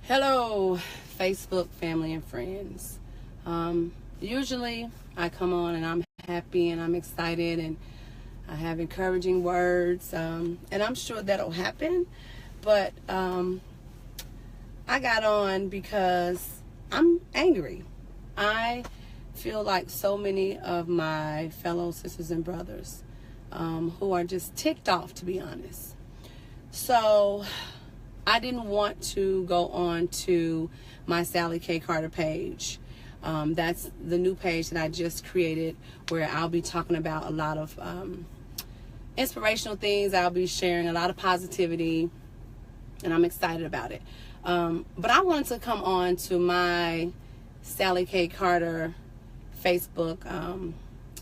Hello, Facebook family and friends. Usually I come on and I'm happy and I'm excited and I have encouraging words, and I'm sure that'll happen. But I got on because I'm angry. I feel like so many of my fellow sisters and brothers who are just ticked off, to be honest. So I didn't want to go on to my Sally K. Carter page. That's the new page that I just created, where I'll be talking about a lot of inspirational things. I'll be sharing a lot of positivity, and I'm excited about it. But I wanted to come on to my Sally K. Carter Facebook,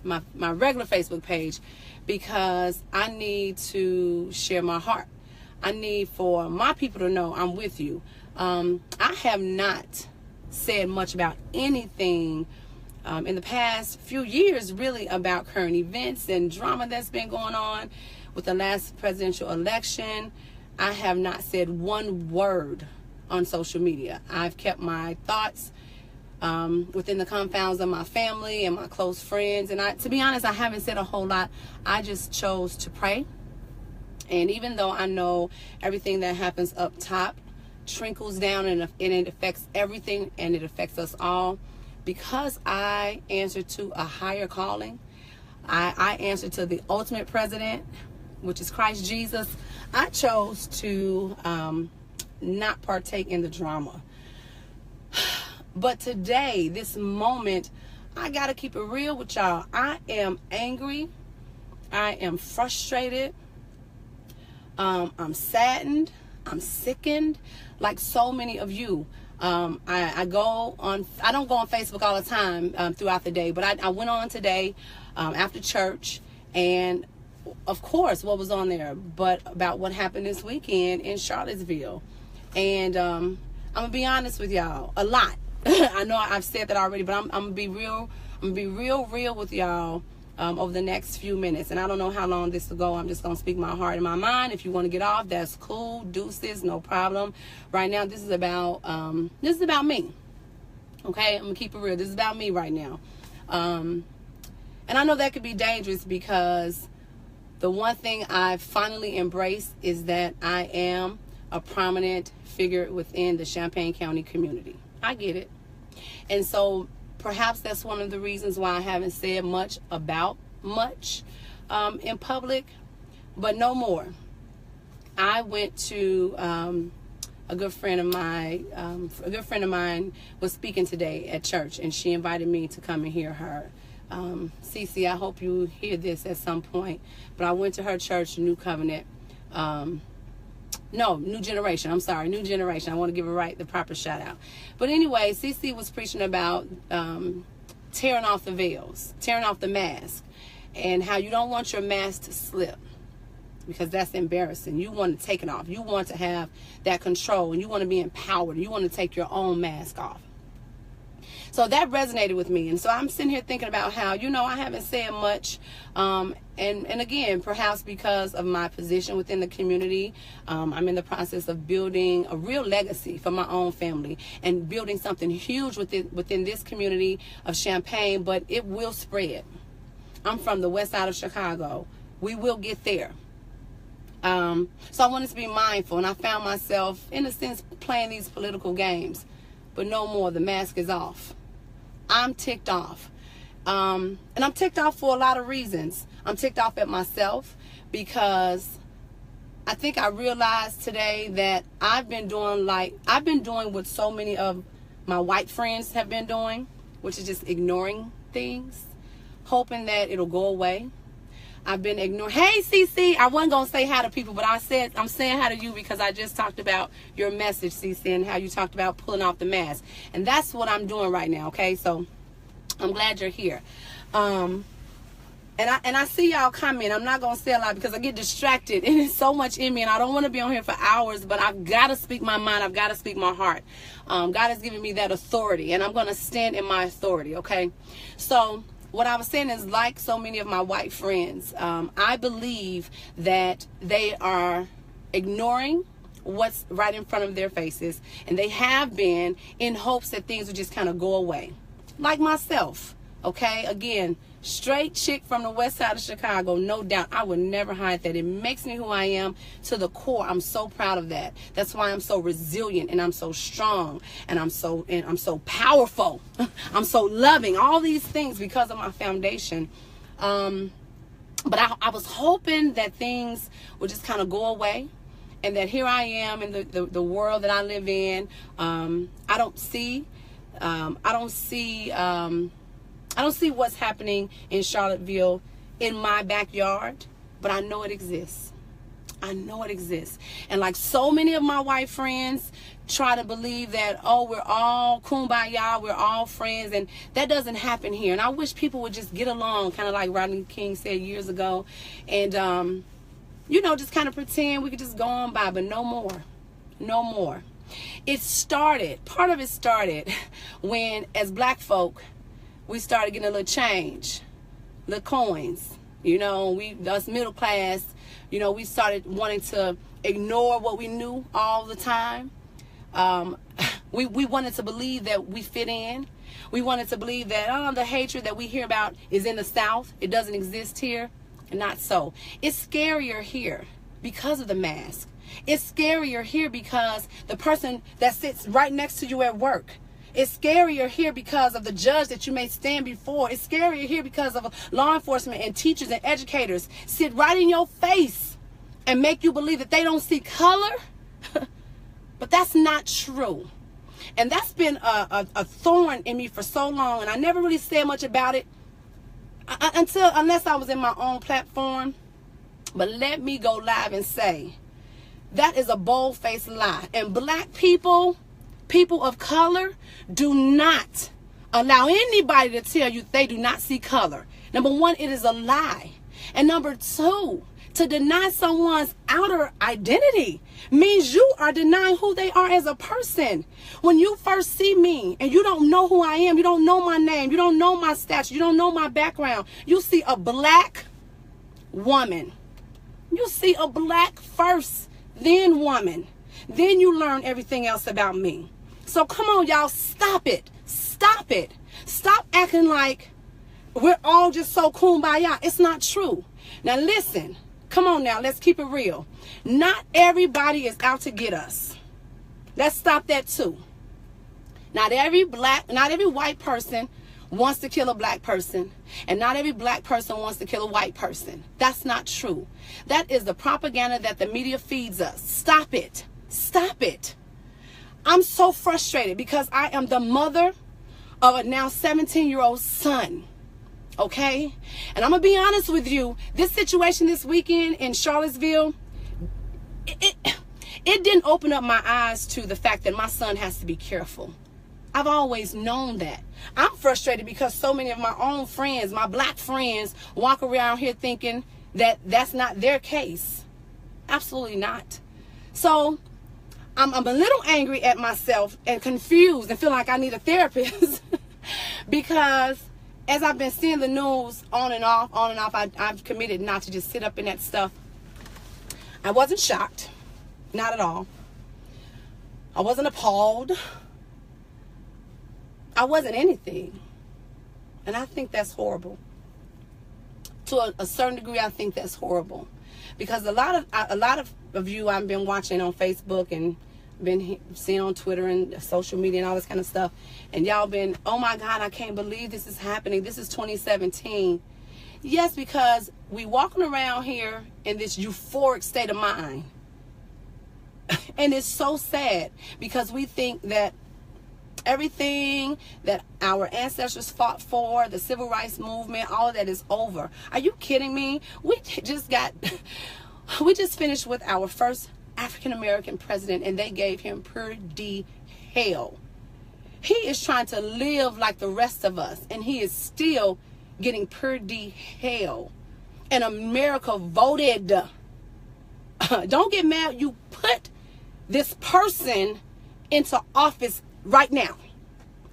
my regular Facebook page, because I need to share my heart. I need for my people to know I'm with you. I have not said much about anything in the past few years, really, about current events and drama that's been going on with the last presidential election. I have not said one word on social media. I've kept my thoughts within the confounds of my family and my close friends. And to be honest, I haven't said a whole lot. I just chose to pray. And even though I know everything that happens up top trickles down and it affects everything and it affects us all, because I answer to a higher calling, I answer to the ultimate president, which is Christ Jesus, I chose to not partake in the drama. But today, this moment, I got to keep it real with y'all. I am angry. I am frustrated. I'm saddened. I'm sickened, like so many of you. I don't go on Facebook all the time throughout the day, but I went on today after church, and of course, what was on there but about what happened this weekend in Charlottesville. And I'm gonna be honest with y'all, a lot. I know I've said that already, but I'm gonna be real. I'm gonna be real with y'all over the next few minutes, and I don't know how long this will go. I'm just gonna speak my heart and my mind. If you want to get off, that's cool. Deuces, no problem. Right now, this is about me. Okay, I'm gonna keep it real. This is about me right now, and I know that could be dangerous, because the one thing I've finally embraced is that I am a prominent figure within the Champaign County community. I get it, and so perhaps that's one of the reasons why I haven't said much in public, but no more. I went to a good friend of mine was speaking today at church, and she invited me to come and hear her. Cece, I hope you hear this at some point, but I went to her church, New Covenant. New Generation. I'm sorry, New Generation. I want to give her the proper shout out. But anyway, Cece was preaching about tearing off the veils, tearing off the mask, and how you don't want your mask to slip, because that's embarrassing. You want to take it off. You want to have that control, and you want to be empowered. You want to take your own mask off. So that resonated with me. And so I'm sitting here thinking about how, I haven't said much. And again, perhaps because of my position within the community, I'm in the process of building a real legacy for my own family and building something huge within this community of Champaign, but it will spread. I'm from the west side of Chicago. We will get there. So I wanted to be mindful, and I found myself, in a sense, playing these political games. But no more. The mask is off. I'm ticked off. And I'm ticked off for a lot of reasons. I'm ticked off at myself because I think I realized today that I've been doing what so many of my white friends have been doing, which is just ignoring things, hoping that it'll go away. I've been ignoring. Hey, CC, I wasn't going to say hi to people, but I'm saying hi to you because I just talked about your message, CC, and how you talked about pulling off the mask. And that's what I'm doing right now, okay? So I'm glad you're here. And I see y'all comment. I'm not going to say a lot because I get distracted, and it's so much in me, and I don't want to be on here for hours, but I've got to speak my mind. I've got to speak my heart. God has given me that authority, and I'm going to stand in my authority, okay? So what I was saying is, like so many of my white friends, I believe that they are ignoring what's right in front of their faces, and they have been in hopes that things would just kind of go away. Like myself, okay? Again, straight chick from the west side of Chicago, no doubt. I would never hide that. It makes me who I am to the core. I'm so proud of that. That's why I'm so resilient, and I'm so strong, and I'm so powerful. I'm so loving. All these things because of my foundation. But I was hoping that things would just kind of go away, and that here I am in the world that I live in. I don't see what's happening in Charlottesville in my backyard, but I know it exists. I know it exists. And like so many of my white friends try to believe that, oh, we're all kumbaya, we're all friends, and that doesn't happen here. And I wish people would just get along, kind of like Rodney King said years ago, and you know, just kind of pretend we could just go on by, but no more. No more. Part of it started when, as black folk, we started getting a little change, little coins. You know, us middle class, you know, we started wanting to ignore what we knew all the time. We wanted to believe that we fit in. We wanted to believe that, the hatred that we hear about is in the South. It doesn't exist here. And not so. It's scarier here because of the mask. It's scarier here because the person that sits right next to you at work. It's scarier here because of the judge that you may stand before. It's scarier here because of law enforcement and teachers and educators sit right in your face and make you believe that they don't see color. But that's not true. And that's been a thorn in me for so long, and I never really said much about it unless I was in my own platform. But let me go live and say that is a bold-faced lie. And black people, people of color, do not allow anybody to tell you they do not see color. Number one, it is a lie. And number two, to deny someone's outer identity means you are denying who they are as a person. When you first see me and you don't know who I am, you don't know my name, you don't know my stature, you don't know my background, you see a black woman. You see a black first, then woman. Then you learn everything else about me. So come on, y'all, stop it. Stop it. Stop acting like we're all just so kumbaya. It's not true. Now listen. Come on now, let's keep it real. Not everybody is out to get us. Let's stop that too. Not every white person wants to kill a black person, and not every black person wants to kill a white person. That's not true. That is the propaganda that the media feeds us. Stop it. Stop it. I'm so frustrated because I am the mother of a now 17-year-old son. Okay? And I'm going to be honest with you. This situation this weekend in Charlottesville, it didn't open up my eyes to the fact that my son has to be careful. I've always known that. I'm frustrated because so many of my own friends, my black friends, walk around here thinking that that's not their case. Absolutely not. So I'm a little angry at myself and confused and feel like I need a therapist because as I've been seeing the news on and off, I've committed not to just sit up in that stuff. I wasn't shocked. Not at all. I wasn't appalled. I wasn't anything. And I think that's horrible. To a certain degree, I think that's horrible. Because a lot of you I've been watching on Facebook and been seeing on Twitter and social media and all this kind of stuff, and y'all been, oh my God, I can't believe this is happening. This is 2017. Yes, because we walking around here in this euphoric state of mind. And it's so sad because we think that everything that our ancestors fought for, the civil rights movement, all of that is over. Are you kidding me? We just finished with our first African-American president, and they gave him purdy hell. He is trying to live like the rest of us, and he is still getting purdy hell. And America voted. Don't get mad. You put this person into office right now.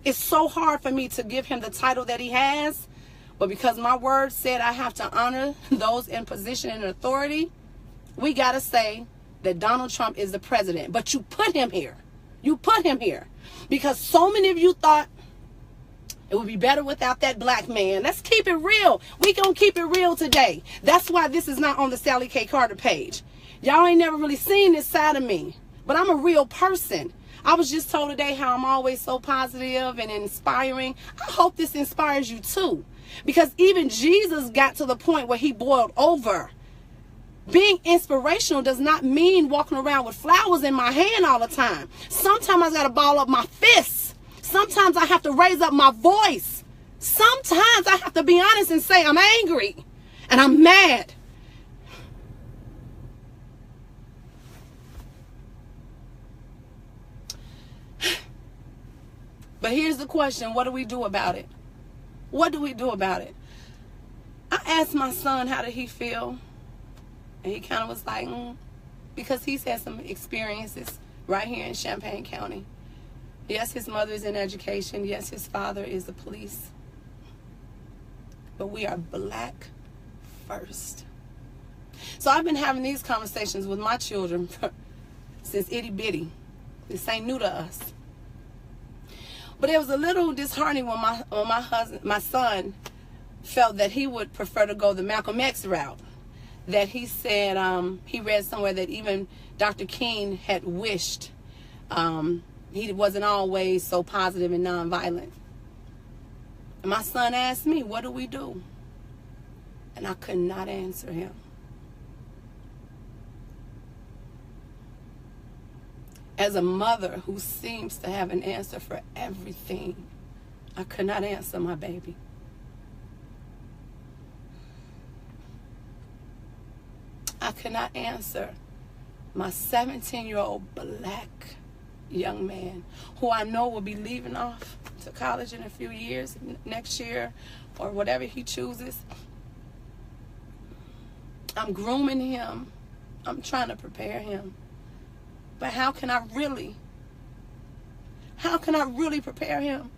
It's so hard for me to give him the title that he has, but because my word said I have to honor those in position and authority, we got to say that Donald Trump is the president. But you put him here. You put him here because so many of you thought it would be better without that black man. Let's keep it real. We gonna keep it real today. That's why this is not on the Sally K. Carter page. Y'all ain't never really seen this side of me, but I'm a real person. I was just told today how I'm always so positive and inspiring. I hope this inspires you too, because even Jesus got to the point where he boiled over. Being inspirational does not mean walking around with flowers in my hand all the time. Sometimes I got to ball up my fists. Sometimes I have to raise up my voice. Sometimes I have to be honest and say I'm angry and I'm mad. But here's the question. What do we do about it? What do we do about it? I asked my son, how did he feel? And he kind of was like, because he's had some experiences right here in Champaign County. Yes, his mother is in education. Yes, his father is the police. But we are black first. So I've been having these conversations with my children since itty bitty. This ain't new to us. But it was a little disheartening when my son felt that he would prefer to go the Malcolm X route. That he said he read somewhere that even Dr. King had wished he wasn't always so positive and nonviolent. And my son asked me, what do we do? And I could not answer him. As a mother who seems to have an answer for everything, I could not answer my baby. I could not answer my 17-year-old black young man who I know will be leaving off to college in a few years, next year, or whatever he chooses. I'm grooming him. I'm trying to prepare him. But how can I really prepare him?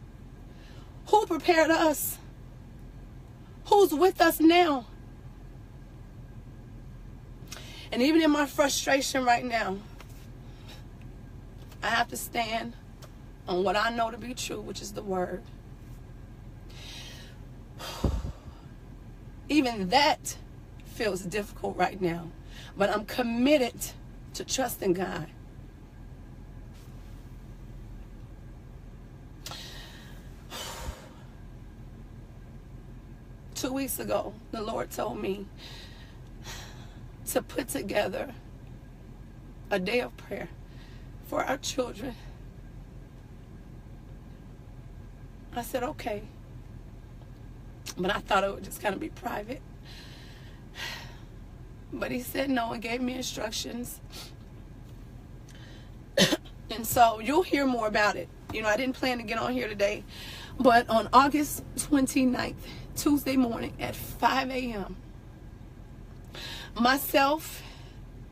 Who prepared us? Who's with us now? And even in my frustration right now, I have to stand on what I know to be true, which is the word. Even that feels difficult right now, but I'm committed to trusting God. Two weeks ago, the Lord told me to put together a day of prayer for our children. I said, okay. But I thought it would just kind of be private. But he said no and gave me instructions. And so you'll hear more about it. You know, I didn't plan to get on here today. But on August 29th, Tuesday morning at 5 a.m., myself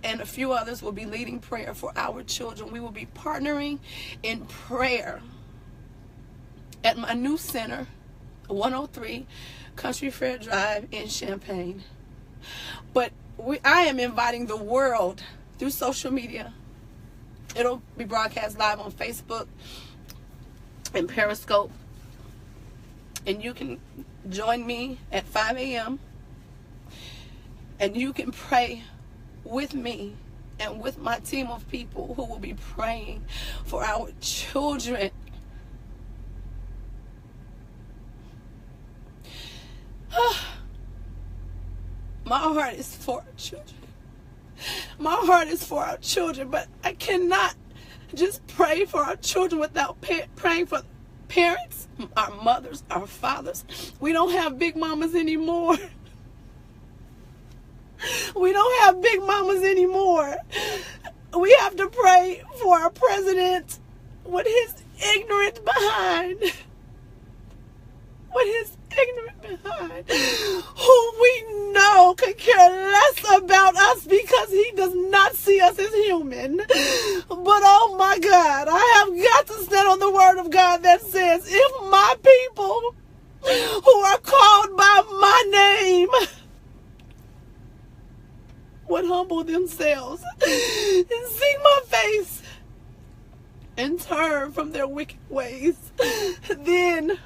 and a few others will be leading prayer for our children. We will be partnering in prayer at my new center, 103 Country Fair Drive in Champaign. But I am inviting the world through social media. It'll be broadcast live on Facebook and Periscope. And you can join me at 5 a.m. and you can pray with me and with my team of people who will be praying for our children. My heart is for our children. My heart is for our children, but I cannot just pray for our children without praying for parents, our mothers, our fathers. We don't have big mamas anymore. We don't have big mamas anymore. We have to pray for our president with his ignorant behind. With his ignorant behind. Who we know could care less about us because he does not see us as human. But oh my God, I have got to stand on the word of God that says, if my people who are called by my name would humble themselves and turn from their wicked ways, then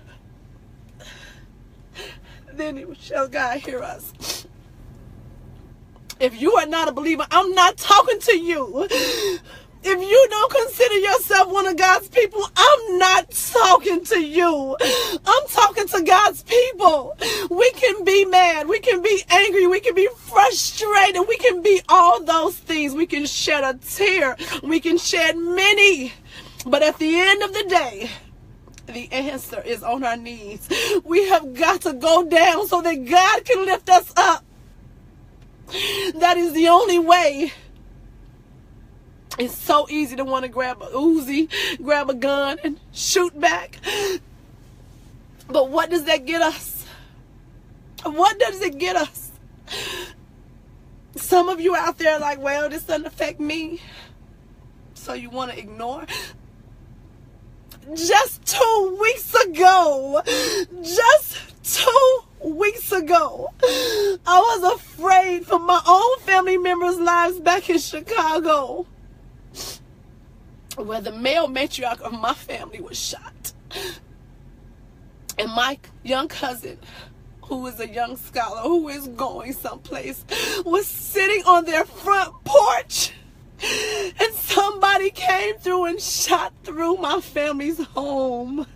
shall God hear us. If you are not a believer, I'm not talking to you. If you don't consider yourself one of God's people, I'm not talking to you. I'm talking to God's people. We can be mad. We can be angry. We can be frustrated. We can be all those things. We can shed a tear. We can shed many. But at the end of the day, the answer is on our knees. We have got to go down so that God can lift us up. That is the only way. It's so easy to want to grab a Uzi, grab a gun, and shoot back. But what does that get us? What does it get us? Some of you out there are like, well, this doesn't affect me. So you want to ignore? Just 2 weeks ago, I was afraid for my own family members' lives back in Chicago, where the male matriarch of my family was shot. And my young cousin, who is a young scholar, who is going someplace, was sitting on their front porch. And somebody came through and shot through my family's home.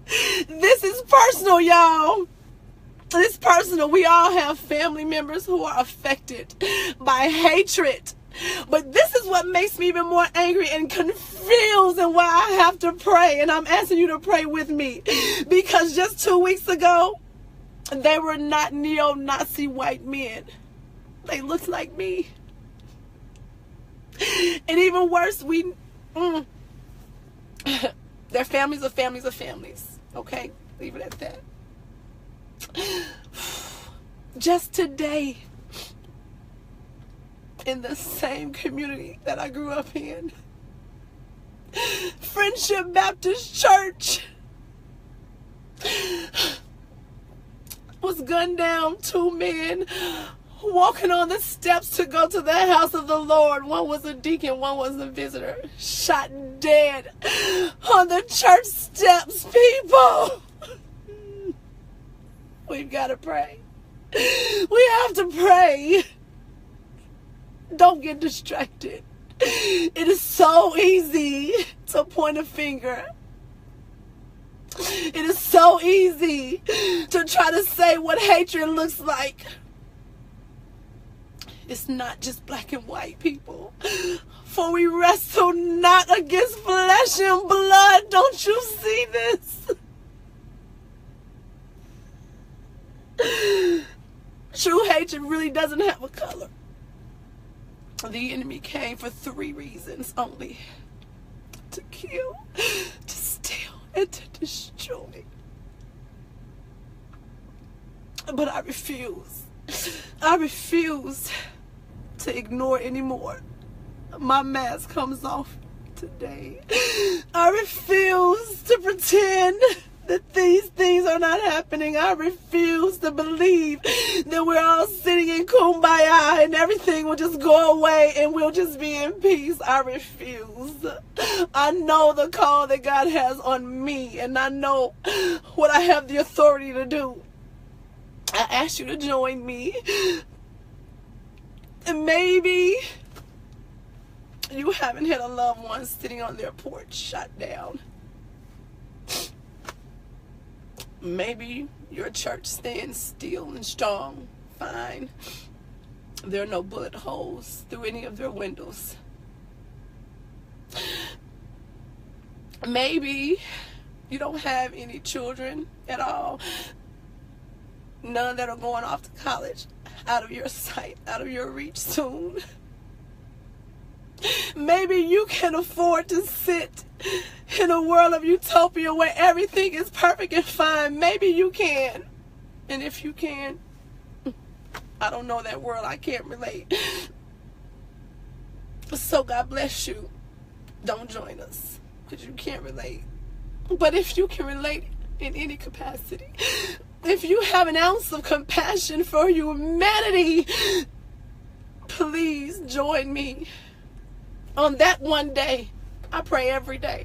This is personal, y'all. It's personal. We all have family members who are affected by hatred. But this is what makes me even more angry and confused, and why I have to pray. And I'm asking you to pray with me. Because just 2 weeks ago, they were not neo-Nazi white men. They looked like me. And even worse, their families are families of families. Okay? Leave it at that. Just today, in the same community that I grew up in, Friendship Baptist Church was gunned down. 2 men walking on the steps to go to the house of the Lord. One was a deacon, one was a visitor. Shot dead on the church steps, people. We've got to pray. We have to pray. Don't get distracted. It is so easy to point a finger. It is so easy to try to say what hatred looks like. It's not just black and white, people. For we wrestle not against flesh and blood. Don't you see this? True hatred really doesn't have a color. The enemy came for 3 reasons only: to kill, to steal, and to destroy. But I refuse. I refuse to ignore anymore. My mask comes off today. I refuse to pretend that these things are not happening. I refuse to believe that we're all sitting in kumbaya and everything will just go away and we'll just be in peace. I refuse. I know the call that God has on me, and I know what I have the authority to do. I ask you to join me. And maybe you haven't had a loved one sitting on their porch shot down. Maybe your church stands still and strong, fine. There are no bullet holes through any of their windows. Maybe you don't have any children at all. None that are going off to college, out of your sight, out of your reach soon. Maybe you can afford to sit in a world of utopia where everything is perfect and fine. Maybe you can. And if you can, I don't know that world. I can't relate. So God bless you. Don't join us because you can't relate. But if you can relate in any capacity, if you have an ounce of compassion for humanity, please join me on that one day I pray every day.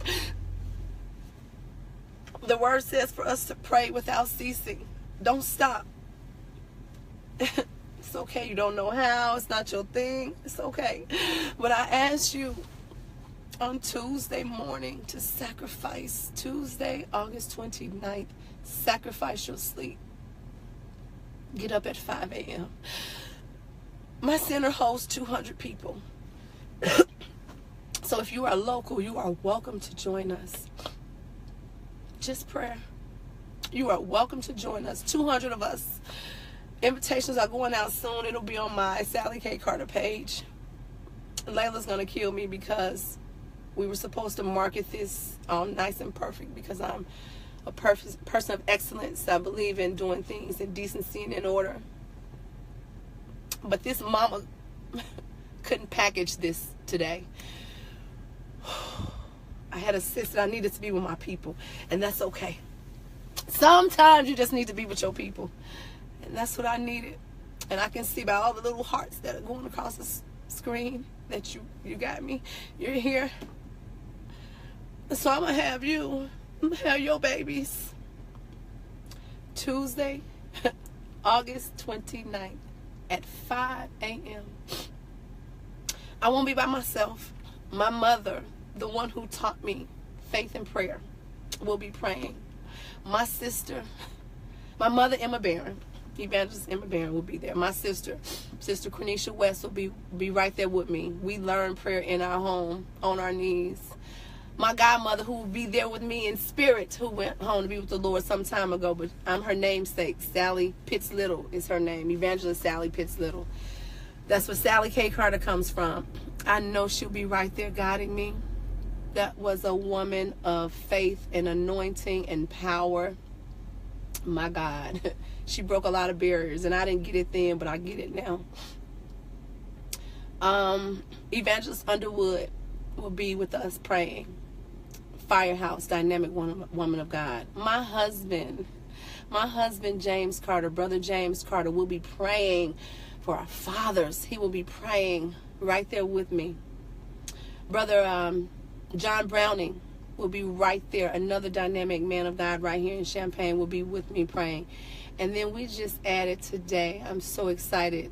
The word says for us to pray without ceasing. Don't stop. It's okay. You don't know how. It's not your thing. It's okay. But I ask you on Tuesday morning to sacrifice. Tuesday, August 29th. Sacrifice your sleep. Get up at 5 a.m. My center holds 200 people. So if you are local, you are welcome to join us. Just prayer. You are welcome to join us. 200 of us. Invitations are going out soon. It'll be on my Sally K. Carter page. Layla's going to kill me because we were supposed to market this nice and perfect, because I'm a person of excellence. I believe in doing things in decency and in order. But this mama couldn't package this today. I had a sense that I needed to be with my people, and that's okay. Sometimes you just need to be with your people, and that's what I needed. And I can see by all the little hearts that are going across the screen that you got me. You're here. So I'm going to have you. I'm going to have your babies. Tuesday, August 29th at 5 a.m. I won't be by myself. My mother, the one who taught me faith and prayer, will be praying. My sister, my mother, Emma Barron, Evangelist Emma Barron, will be there. My sister, Sister Cornisha West, will be right there with me. We learn prayer in our home, on our knees. My godmother, who will be there with me in spirit, who went home to be with the Lord some time ago, but I'm her namesake. Sally Pitts Little is her name. Evangelist Sally Pitts Little. That's where Sally K. Carter comes from. I know she'll be right there guiding me. That was a woman of faith and anointing and power. My God. She broke a lot of barriers, and I didn't get it then, but I get it now. Evangelist Underwood will be with us praying. Firehouse, dynamic woman of God. My husband, James Carter, Brother James Carter, will be praying for our fathers. He will be praying right there with me. Brother John Browning will be right there. Another dynamic man of God right here in Champaign will be with me praying. And then we just added today, I'm so excited,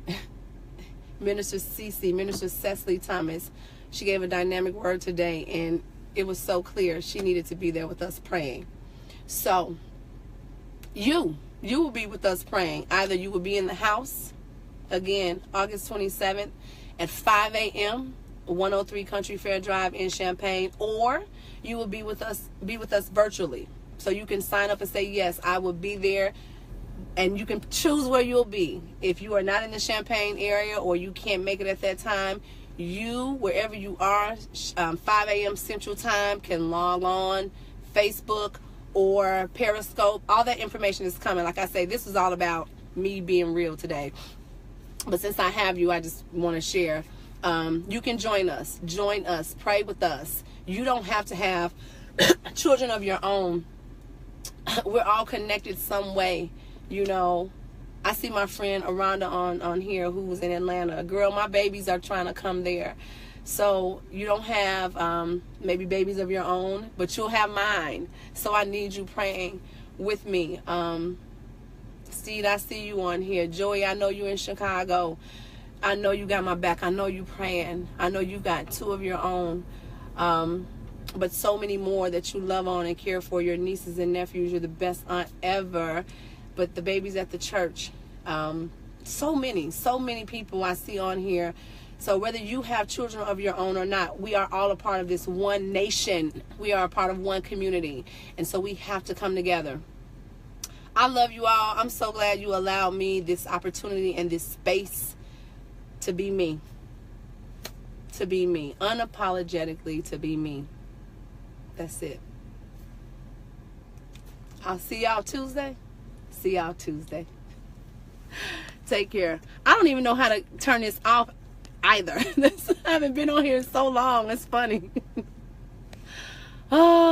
Minister Cecily Thomas. She gave a dynamic word today, and it was so clear she needed to be there with us praying. So you will be with us praying. Either you will be in the house, again, August 27th at 5 a.m., 103 Country Fair Drive in Champaign, or you will be with us virtually. So you can sign up and say, yes, I will be there, and you can choose where you'll be. If you are not in the Champaign area or you can't make it at that time, you, wherever you are, 5 a.m. Central Time, can log on Facebook or Periscope. All that information is coming. Like I say, this is all about me being real today. But since I have you, I just want to share. You can join us, pray with us. You don't have to have children of your own. We're all connected some way, you know. I see my friend Aranda on here, who's in Atlanta. Girl, my babies are trying to come there. So you don't have maybe babies of your own, but you'll have mine. So I need you praying with me. Steve, I see you on here. Joey, I know you in Chicago. I know you got my back. I know you praying. I know you got 2 of your own. But so many more that you love on and care for. Your nieces and nephews. You're the best aunt ever. But the babies at the church. So many people I see on here. So whether you have children of your own or not, we are all a part of this one nation. We are a part of one community. And so we have to come together. I love you all. I'm so glad you allowed me this opportunity and this space to be me. To be me. Unapologetically to be me. That's it. I'll see y'all Tuesday. See y'all Tuesday. Take care. I don't even know how to turn this off either. I haven't been on here so long. It's funny. Oh.